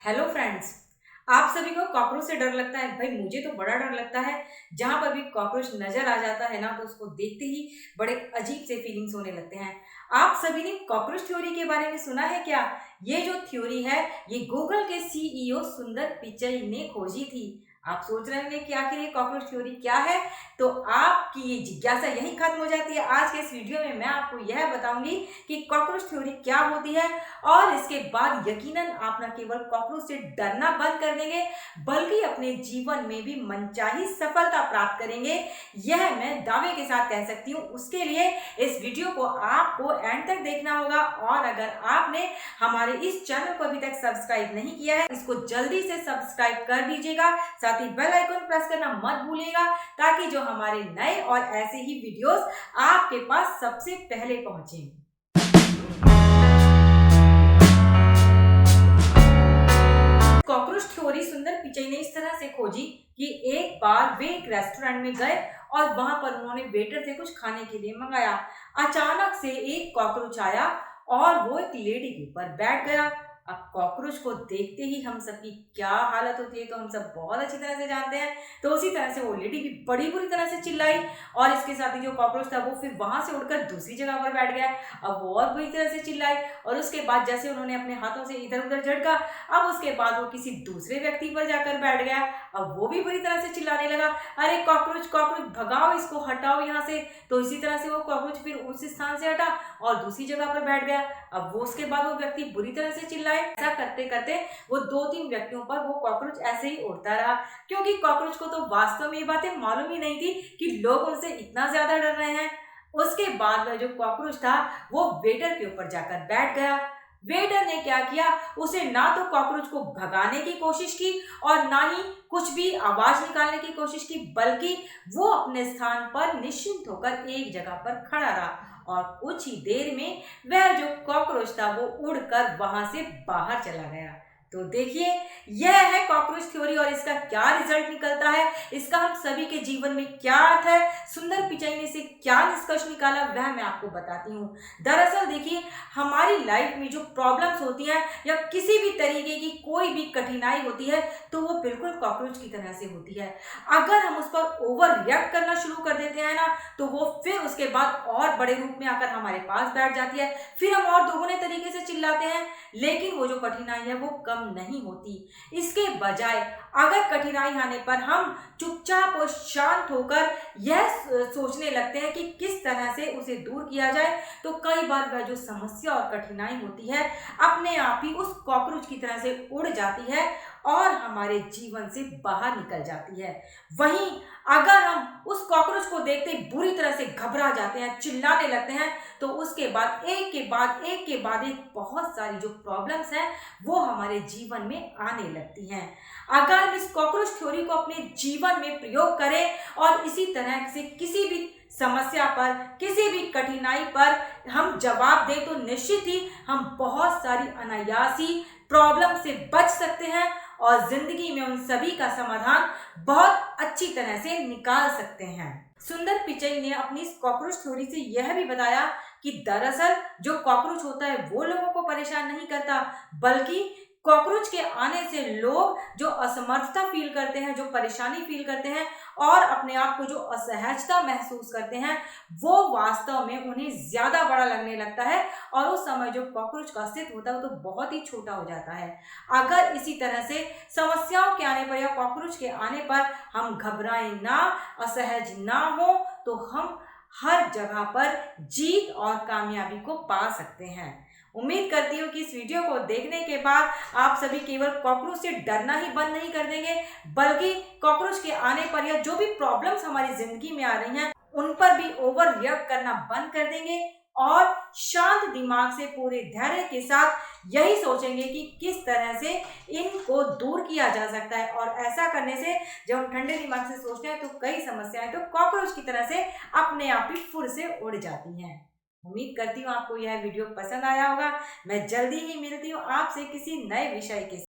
Hello friends. आप सभी को कॉकरोच से डर लगता है? भाई मुझे तो बड़ा डर लगता है। जहां पर भी कॉकरोच नजर आ जाता है ना तो उसको देखते ही बड़े अजीब से फीलिंग्स होने लगते हैं। आप सभी ने कॉकरोच थ्योरी के बारे में सुना है क्या? ये जो थ्योरी है ये गूगल के सीईओ सुंदर पिचई ने खोजी थी। आप सोच रहे होंगे कि आखिर ये कॉकरोच थ्योरी क्या है, तो आपकी ये जिज्ञासा यही खत्म हो जाती है। आज के इस वीडियो में मैं आपको यह बताऊंगी कि कॉकरोच थ्योरी क्या होती है, और इसके बाद यकीनन आप न केवल कॉकरोच से डरना बंद कर देंगे बल्कि अपने जीवन में भी मनचाही सफलता प्राप्त करेंगे। यह मैं दावे के साथ कह सकती हूँ। उसके लिए इस वीडियो को आपको एंड तक देखना होगा, और अगर आपने हमारे इस चैनल को अभी तक सब्सक्राइब नहीं किया है इसको जल्दी से सब्सक्राइब कर दीजिएगा। साथ ही बेल आइकन प्रेस करना मत भूलिएगा ताकि जो हमारे नए और ऐसे ही वीडियोस आपके पास सबसे पहले पहुंचे। कॉकरोच थ्योरी सुंदर पिचई ने इस तरह से खोजी कि एक बार वे एक रेस्टोरेंट में गए और वहां पर उन्होंने वेटर से कुछ खाने के लिए मंगाया। अचानक से एक कॉकरोच आया और वो एक लेडी के ऊपर बैठ गया। अब कॉकरोच को देखते ही हम सबकी क्या हालत होती है तो हम सब बहुत अच्छी तरह से जानते हैं। तो उसी तरह से वो लेडी भी बड़ी बुरी तरह से चिल्लाई, और इसके साथ ही जो कॉकरोच था वो फिर वहां से उड़कर दूसरी जगह पर बैठ गया। अब वो और बुरी तरह से चिल्लाई, और उसके बाद जैसे उन्होंने अपने हाथों से इधर उधर झटका, अब उसके बाद वो किसी दूसरे व्यक्ति पर जाकर बैठ गया। अब वो भी बुरी तरह से चिल्लाने लगा, अरे कॉकरोच कॉकरोच भगाओ इसको, हटाओ यहाँ से। तो इसी तरह से वो कॉकरोच फिर उस स्थान से हटा और दूसरी जगह पर बैठ गया। अब वो उसके बाद वो व्यक्ति बुरी तरह से चिल्लाए। ऐसा करते करते वो 2-3 व्यक्तियों पर वो कॉकरोच ऐसे ही उड़ता रहा, क्योंकि कॉकरोच को तो वास्तव में ये बातें मालूम ही नहीं थी कि लोग उनसे इतना ज्यादा डर रहे हैं। उसके बाद वह जो कॉकरोच था वो वेटर के ऊपर जाकर बैठ गया। वेटर ने क्या किया, उसे ना तो कॉकरोच को भगाने की कोशिश की और ना ही कुछ भी आवाज निकालने की कोशिश की, बल्कि वो अपने स्थान पर निश्चिंत होकर एक जगह पर खड़ा रहा, और कुछ ही देर में वह जो कॉकरोच था वो उड़कर वहां से बाहर चला गया। तो देखिए, यह है कॉकरोच थ्योरी और इसका क्या रिजल्ट निकलता है, इसका हम सभी के जीवन में क्या अर्थ है, सुंदर पिचाई ने से क्या निष्कर्ष निकाला, वह मैं आपको बताती हूँ। दरअसल देखिए, हमारी लाइफ में जो प्रॉब्लम्स होती हैं या किसी भी तरीके की कोई भी कठिनाई होती है तो वो बिल्कुल कॉकरोच की तरह से होती है। अगर हम उस पर ओवर रिएक्ट करना शुरू कर देते हैं ना तो वो फिर उसके बाद और बड़े रूप में आकर हमारे पास बैठ जाती है, फिर हम और दोगुने तरीके से चिल्लाते हैं, लेकिन वो जो कठिनाई है वो कम नहीं होती। इसके बजाय अगर कठिनाई आने पर हम चुपचाप और शांत होकर यह सोचने लगते हैं कि किस तरह से उसे दूर किया जाए, तो कई बार वह जो समस्या और कठिनाई होती है अपने आप ही उस कॉकरोच की तरह से उड़ जाती है और हमारे जीवन से बाहर निकल जाती है। वहीं अगर हम उस कॉकरोच को देखते ही बुरी तरह से घबरा जाते हैं, चिल्लाने लगते हैं, तो उसके बाद एक के बाद एक बहुत सारी जो प्रॉब्लम्स हैं वो हमारे जीवन में आने लगती हैं। अगर हम इस कॉकरोच थ्योरी को अपने जीवन में प्रयोग करें और इसी तरह से किसी भी समस्या पर, किसी भी कठिनाई पर हम जवाब दें, तो निश्चित ही हम बहुत सारी अनायासी प्रॉब्लम से बच सकते हैं और जिंदगी में उन सभी का समाधान बहुत अच्छी तरह से निकाल सकते हैं। सुंदर पिचई ने अपनी इस कॉकरोच थ्योरी से यह भी बताया कि दरअसल जो कॉकरोच होता है वो लोगों को परेशान नहीं करता, बल्कि कॉकरोच के आने से लोग जो असमर्थता फील करते हैं, जो परेशानी फील करते हैं और अपने आप को जो असहजता महसूस करते हैं, वो वास्तव में उन्हें ज्यादा बड़ा लगने लगता है, और उस समय जो कॉकरोच का अस्तित्व होता है वो तो बहुत ही छोटा हो जाता है। अगर इसी तरह से समस्याओं के आने पर या कॉकरोच के आने पर हम घबराएं ना, असहज ना हो, तो हम हर जगह पर जीत और कामयाबी को पा सकते हैं। उम्मीद करती हूँ कि इस वीडियो को देखने के बाद आप सभी केवल कॉकरोच से डरना ही बंद नहीं कर देंगे, बल्कि कॉकरोच के आने पर या जो भी प्रॉब्लम्स हमारी जिंदगी में आ रही हैं उन पर भी ओवर रिएक्ट करना बंद कर देंगे, और शांत दिमाग से पूरे धैर्य के साथ यही सोचेंगे कि किस तरह से इनको दूर किया जा सकता है। और ऐसा करने से जब हम ठंडे दिमाग से सोचते हैं तो कई समस्याएं तो कॉकरोच की तरह से अपने आप ही फुर से उड़ जाती हैं। उम्मीद करती हूँ आपको यह वीडियो पसंद आया होगा। मैं जल्दी ही मिलती हूँ आपसे किसी नए विषय के साथ।